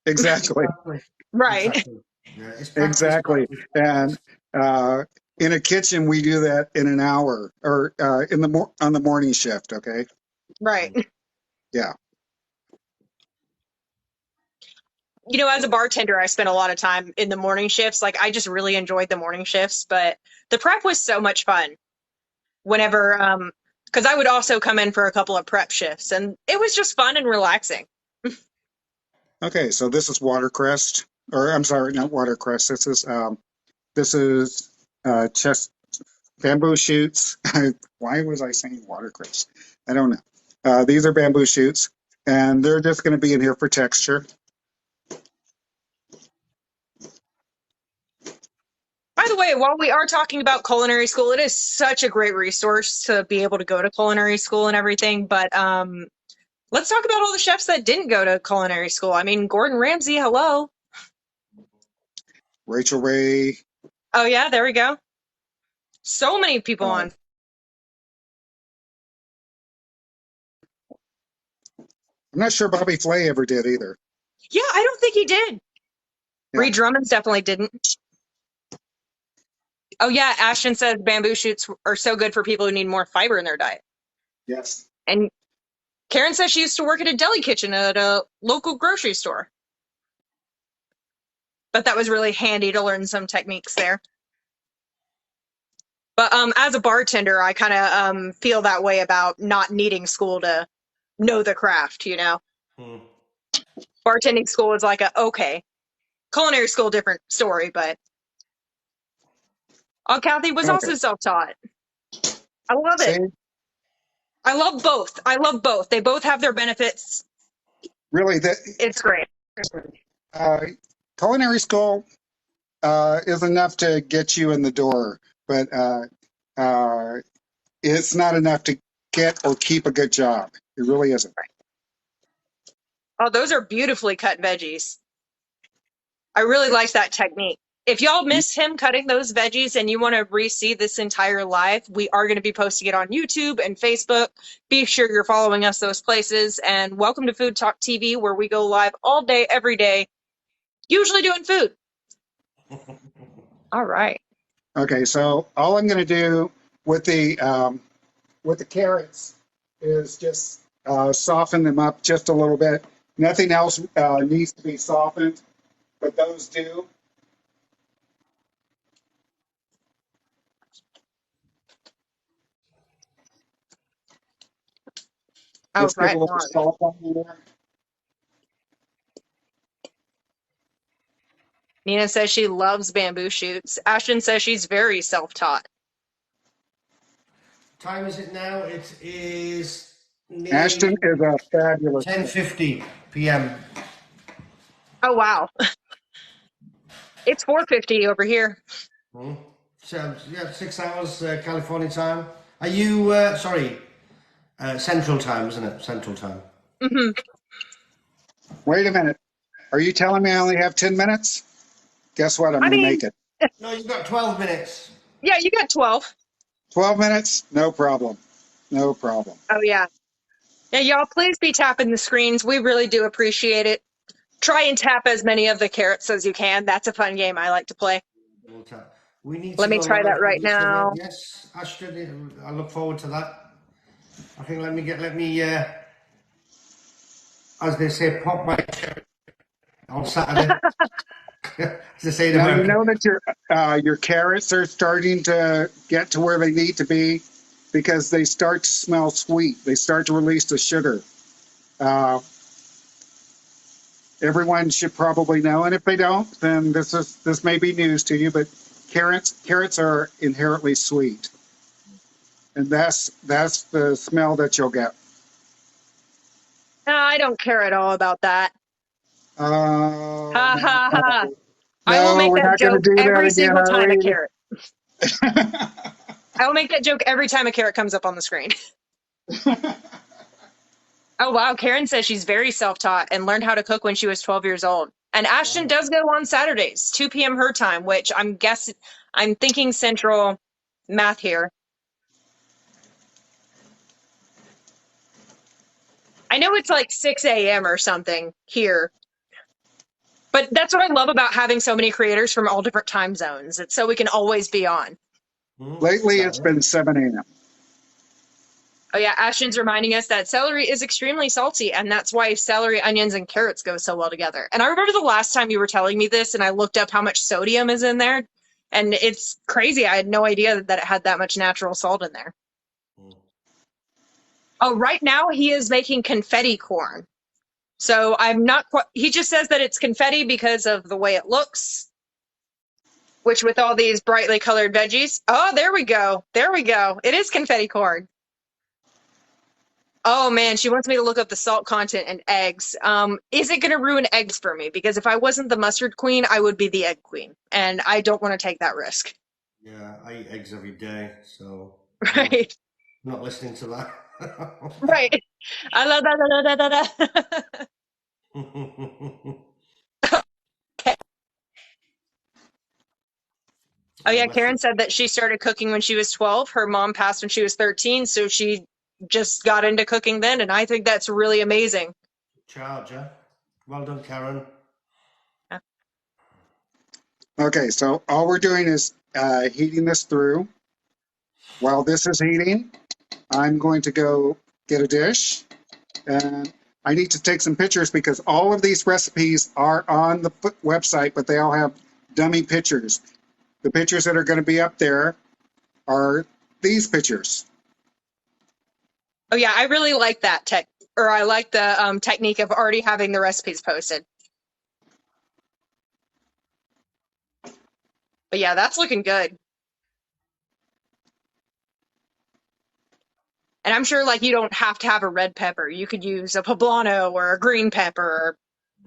Exactly. Exactly. Right. Exactly. Yeah, it's practice, Exactly. practice, And practice. in a kitchen, we do that in an hour or on the morning shift. Okay. Right. Yeah. As a bartender, I spent a lot of time in the morning shifts. Like, I just really enjoyed the morning shifts, but the prep was so much fun whenever, because I would also come in for a couple of prep shifts, and it was just fun and relaxing. Okay. So this is watercress, or I'm sorry, not watercress. This is chest bamboo shoots. Why was I saying watercress? I don't know. These are bamboo shoots, and they're just going to be in here for texture. By the way, while we are talking about culinary school, it is such a great resource to be able to go to culinary school and everything. But let's talk about all the chefs that didn't go to culinary school. I mean, Gordon Ramsay, hello. Rachel Ray. Oh, yeah, there we go. So many people Uh, on. I'm not sure Bobby Flay ever did either. Yeah, I don't think he did. Yeah. Reed Drummond's definitely didn't. Oh, yeah, Ashton says bamboo shoots are so good for people who need more fiber in their diet. Yes. And Karen says she used to work at a deli kitchen at a local grocery store. But that was really handy to learn some techniques there. But as a bartender, I kind of feel that way about not needing school to know the craft. Hmm. Bartending school is like okay. Culinary school, different story, but Kathy was Okay. also self-taught. I love it. See, I love both. I love both. They both have their benefits. really, that It's great. uh, culinary school is enough to get you in the door, but it's not enough to get or keep a good job. It really isn't. Oh, those are beautifully cut veggies. I really like that technique. If y'all missed him cutting those veggies and you want to re-see this entire live, we are going to be posting it on YouTube and Facebook. Be sure you're following us those places. And welcome to Food Talk TV, where we go live all day, every day, usually doing food. All right. Okay, so all I'm going to do with the carrots is just soften them up just a little bit. Nothing else needs to be softened, but those do. Oh, Just get right a little on. salt on there. Nina says she loves bamboo shoots. Ashton says she's very self-taught. Time is it now? It is Ashton nearly is a fabulous cook. 10:50 p.m. Oh, wow. It's 4:50 over here. Hmm. So yeah, 6 hours California time. Are you sorry? Central time, isn't it? Central time. Hmm. Wait a minute. Are you telling me I only have 10 minutes? Guess what? I'm I going to mean, make it. No, you've got 12 minutes. yeah, you got 12. 12 minutes? No problem. No problem. Oh, yeah. Yeah, y'all, please be tapping the screens. We really do appreciate it. Try and tap as many of the carrots as you can. That's a fun game I like to play. Double tap. We need Let to me go try live that on right YouTube. now. Yes, Ashton, I look forward to that. I think as they say, pop my cherry on Saturday. As they say in Now you America. know that your carrots are starting to get to where they need to be because they start to smell sweet. They start to release the sugar. Uh, Everyone should probably know, and if they don't, then this may be news to you. But carrots are inherently sweet, and that's the smell that you'll get. No, I don't care at all about that. Uh, Ha ha ha. I will no, make we're that not going to joke do that every again, single are time a we? carrot. I will make that joke every time a carrot comes up on the screen. Oh, wow. Karen says she's very self-taught and learned how to cook when she was 12 years old. And Ashton Wow. does go on Saturdays, 2 p.m. her time, which I'm thinking Central math here. I know it's like 6 a.m. or something here, but that's what I love about having so many creators from all different time zones. It's so we can always be on. Lately, it's been 7 a.m. Oh yeah, Ashton's reminding us that celery is extremely salty, and that's why celery, onions, and carrots go so well together. And I remember the last time you were telling me this, and I looked up how much sodium is in there, and it's crazy. I had no idea that it had that much natural salt in there. Oh, right now he is making confetti corn. So I'm not quite, he just says that it's confetti because of the way it looks, which with all these brightly colored veggies. Oh, there we go. There we go. It is confetti corn. Oh man, she wants me to look up the salt content in eggs. Is it going to ruin eggs for me? Because if I wasn't the mustard queen, I would be the egg queen, and I don't want to take that risk. Yeah, I eat eggs every day, so Right, not listening to that. right. I love that. Okay. Oh yeah, Karen said that she started cooking when she was 12. Her mom passed when she was 13, so she just got into cooking then, and I think that's really amazing. Charger. Well done, Karen. Okay, so all we're doing is heating this through. While this is heating, I'm going to go get a dish, and I need to take some pictures because all of these recipes are on the website, but they all have dummy pictures. The pictures that are going to be up there are these pictures. Oh yeah, I really like that I like the technique of already having the recipes posted. But yeah, that's looking good. And I'm sure like you don't have to have a red pepper. You could use a poblano or a green pepper or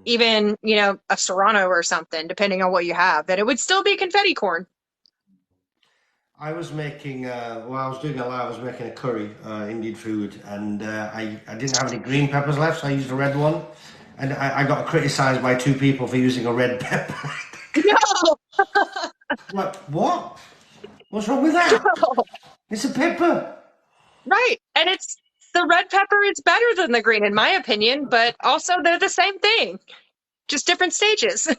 even, a serrano or something, depending on what you have. And it would still be confetti corn. I was making, while I was doing a live, I was making a curry, Indian food, and I didn't have any green peppers left, so I used a red one. And I got criticised by 2 people for using a red pepper. No! Like, what? What's wrong with that? No! It's a pepper. Right. And the red pepper is better than the green, in my opinion, but also they're the same thing, just different stages.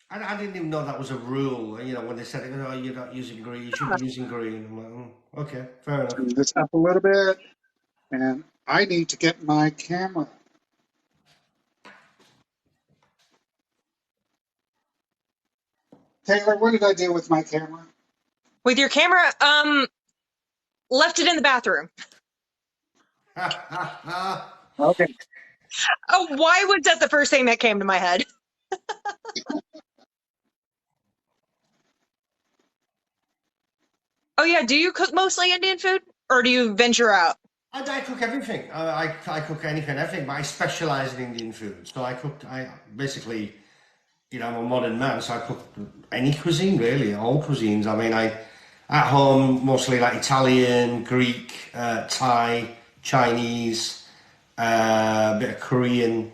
I didn't even know that was a rule. When they said, "Oh, you're not using green, you should be using green." I'm like, okay, fair enough. Turn this up a little bit, and I need to get my camera. Taylor, what did I do with my camera? With your camera, left it in the bathroom. Okay. Oh, why was that the first thing that came to my head? Oh yeah, do you cook mostly Indian food, or do you venture out? I cook everything. I cook anything, everything, but I specialize in Indian food. So I basically, I'm a modern man, so I cook any cuisine really, all cuisines. I mean, at home mostly like Italian, Greek, Thai, Chinese, a bit of Korean.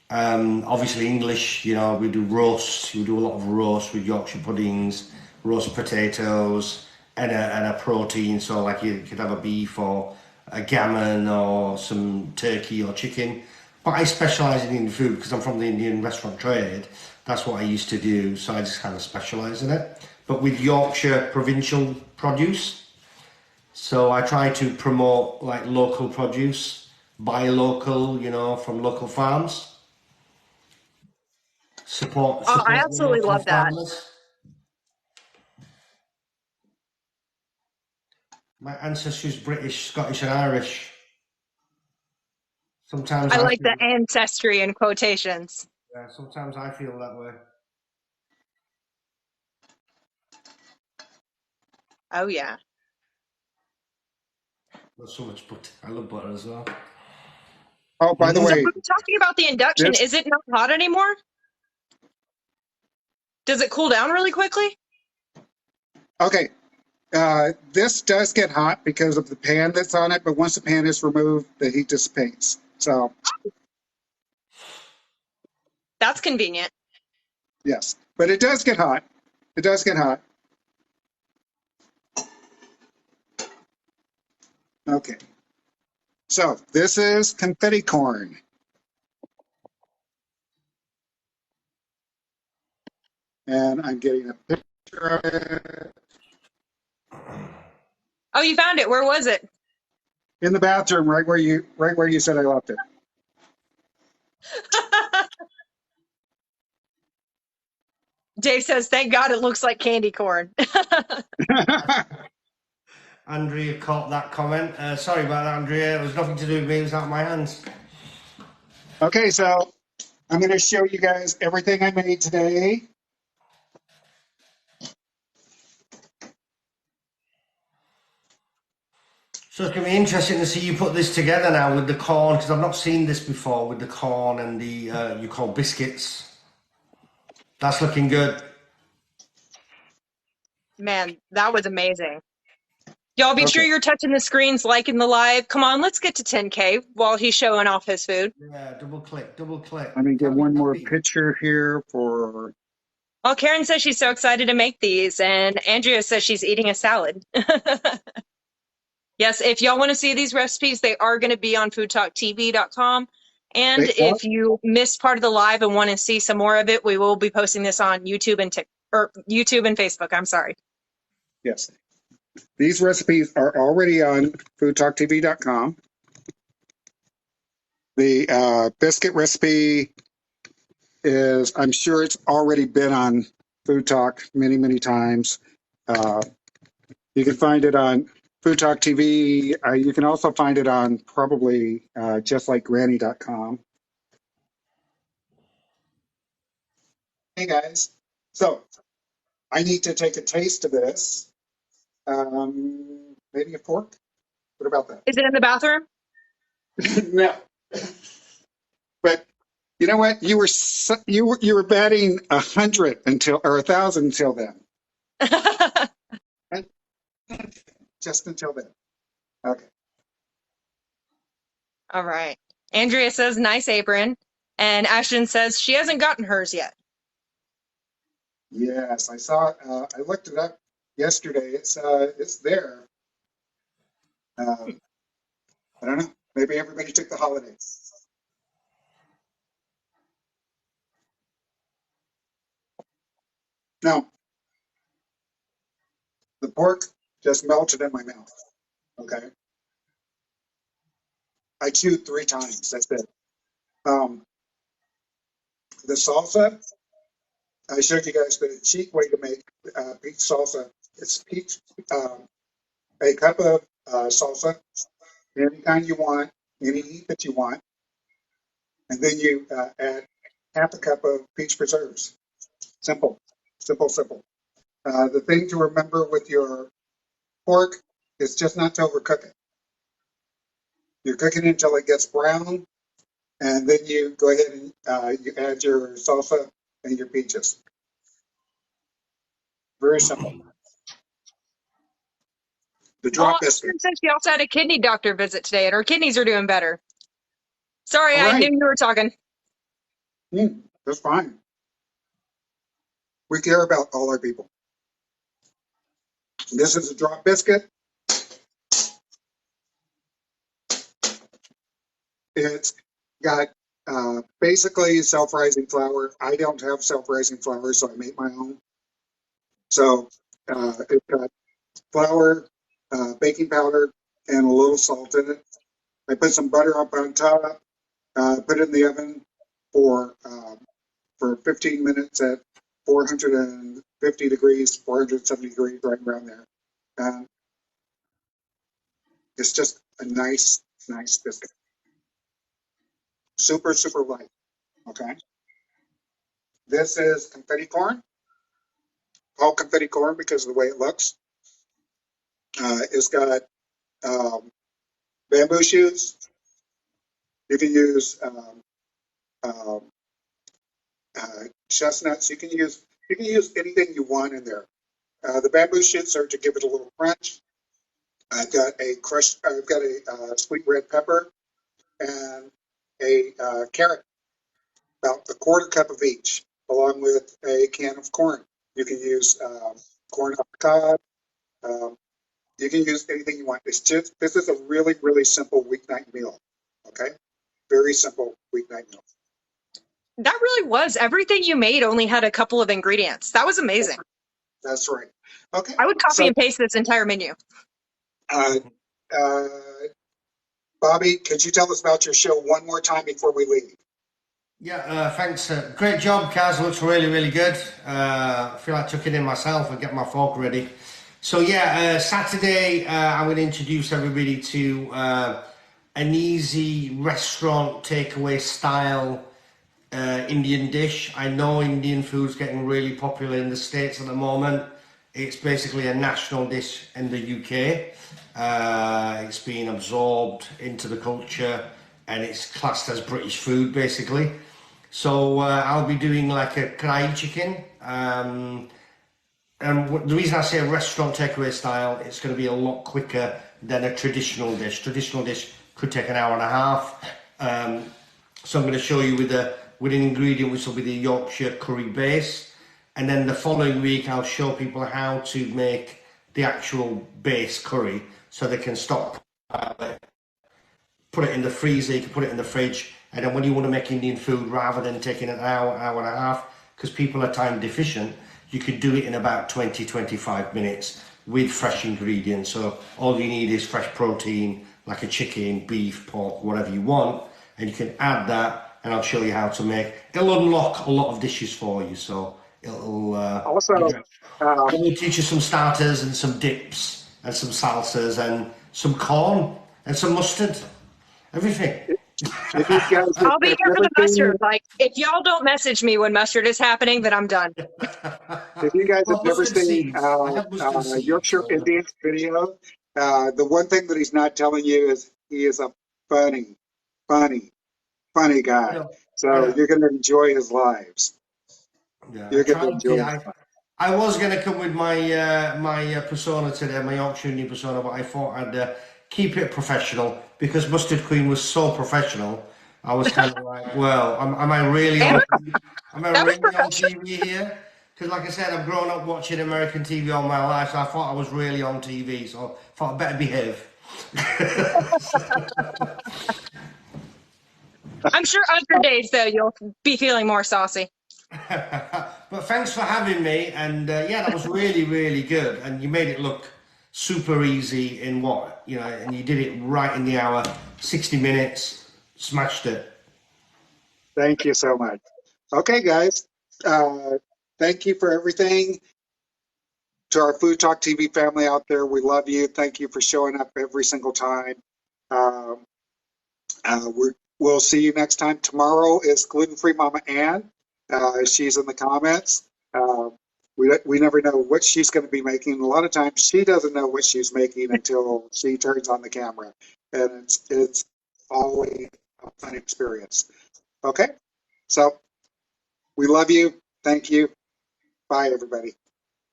Obviously English, we do roasts. We do a lot of roasts with Yorkshire puddings, roast potatoes, and a protein. So like you could have a beef or a gammon or some turkey or chicken. But I specialise in Indian food because I'm from the Indian restaurant trade. That's what I used to do. So I just kind of specialise in it. But with Yorkshire provincial produce. So I try to promote like local produce, buy local, from local farms. Support I the absolutely local love that. farmers. My ancestry's British, Scottish, and Irish. Sometimes I like feel, the ancestry in quotations. yeah, sometimes I feel that way. Oh yeah. Not so much butter. I love butter as well. Oh, by the So way, we were talking about the induction. Is it not hot anymore? Does it cool down really quickly? okay. This does get hot because of the pan that's on it, but once the pan is removed, the heat dissipates. So That's convenient. yes, but it does get hot. It does get hot. Okay. So this is confetti corn. And I'm getting a picture of it Oh, you found it. Where was it? in the bathroom, right where you said I left it. Dave says, thank God it looks like candy corn. Andrea caught that comment. Sorry about that, Andrea. It was nothing to do with me. It was out of my hands. Okay, so I'm going to show you guys everything I made today. So it's going to be interesting to see you put this together now with the corn, because I've not seen this before with the corn and the you call biscuits. That's looking good. Man, that was amazing. Y'all be sure Okay. you're touching the screens, liking the live. Come on, let's get to 10K while he's showing off his food. Yeah, double click, double click. Let me get Happy, one more happy. picture here for. Well, Karen says she's so excited to make these, and Andrea says she's eating a salad. Yes, if y'all want to see these recipes, they are going to be on foodtalktv.com. And They are. if you missed part of the live and want to see some more of it, we will be posting this on YouTube and YouTube and Facebook. I'm sorry. Yes. These recipes are already on foodtalktv.com. The biscuit recipe is, I'm sure it's already been on Food Talk many, many times. You can find it on Food Talk TV. You can also find it on probably justlikegranny.com. Hey guys, so I need to take a taste of this. Maybe a fork? What about that? Is it in the bathroom? No. But you know what? You were batting 100 until or 1,000 until then. Just until then. Okay. All right. Andrea says, nice apron. And Ashton says she hasn't gotten hers yet. Yes, I saw it. I looked it up yesterday. It's there. I don't know. Maybe everybody took the holidays. No, the pork just melted in my mouth. Okay. I chewed 3 times. That's it. Um, the salsa, I showed you guys the cheap way to make peach salsa. It's peach, a cup of salsa, any kind you want, any heat that you want, and then you add half a cup of peach preserves. Simple, simple, simple. The thing to remember with your pork is just not to overcook it. You're cooking it until it gets brown, and then you go ahead and you add your salsa and your peaches. Very simple. The Oh, drop biscuit. Ashton says she also had a kidney doctor visit today, and her kidneys are doing better. Sorry, All I knew right, you were talking. that's fine. We care about all our people. This is a drop biscuit. It's got basically self-rising flour. I don't have self-rising flour, so I make my own. So it's got flour, baking powder, and a little salt in it. I put some butter up on top, put it in the oven for 15 minutes at 450 degrees, 470 degrees, right around there. It's just a nice, nice biscuit. Super, super light. Okay. This is confetti corn. Called confetti corn because of the way it looks. It's got bamboo shoots. You can use um, chestnuts. You can use anything you want in there. The bamboo shoots are to give it a little crunch. I've got a sweet red pepper and a carrot, about a quarter cup of each, along with a can of corn. You can use corn on the cob. Um, you can use anything you want. This is a really, really simple weeknight meal. Okay, very simple weeknight meal. That really was. Everything you made only had a couple of ingredients. That was amazing. That's right. Okay, I would copy so and paste this entire menu. uh, uh, Bobby, could you tell us about your show one more time before we leave? Yeah, thanks. Great job, Kaz. Looks really, really good. I feel like tucking in myself and get my fork ready. So yeah, Saturday I'm going to introduce everybody to an easy restaurant takeaway style Indian dish. I know Indian food's getting really popular in the States at the moment. It's basically a national dish in the UK. It's been absorbed into the culture and it's classed as British food basically. So I'll be doing like a karahi chicken. And the reason I say restaurant takeaway style, it's going to be a lot quicker than a traditional dish. Traditional dish could take an hour and a half. So I'm going to show you with an ingredient which will be the Yorkshire curry base. And then the following week, I'll show people how to make the actual base curry so they can stop, put it in the freezer, you can put it in the fridge. And then when you want to make Indian food, rather than taking an hour, hour and a half, because people are time deficient, you could do it in about 20, 25 minutes with fresh ingredients. So all you need is fresh protein, like a chicken, beef, pork, whatever you want. And you can add that, and I'll show you how to make. It'll unlock a lot of dishes for you. So it'll Also, it'll teach you some starters and some dips and some salsas and some corn and some mustard. Everything. if you guys have I'll be here for the never mustard. seen, Like, if y'all don't message me when mustard is happening, then I'm done. if you guys Well, have never mustard seen seeds. I have mustard seeds. Yorkshire Indians video, the one thing that he's not telling you is he is a funny, funny, funny I guy. know. So you're going to enjoy his lives. Yeah, You're going to enjoy his lives. I was going to come with my my persona today, my Yorkshire Indian persona, but I thought I'd keep it professional because Mustard Queen was so professional. I was kind of like, well, am I really on? Am I That was really on TV here? Because, like I said, I've grown up watching American TV all my life, so I thought I was really on TV. So I thought I'd better behave. I'm sure other days, though, you'll be feeling more saucy. But thanks for having me, and yeah, that was really, really good. And you made it look super easy in what, you know, and you did it right in the hour, 60 minutes, smashed it. Thank you so much. Okay, guys. Thank you for everything. To our Food Talk TV family out there, we love you. Thank you for showing up every single time. Um, we'll see you next time. Tomorrow is gluten-free Mama Ann. She's in the comments. We never know what she's going to be making. A lot of times she doesn't know what she's making until she turns on the camera. And it's always a fun experience. Okay? So we love you. Thank you. Bye, everybody.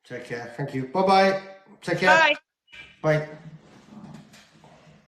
Take care. Thank you. Bye-bye. Take care. Bye. Bye.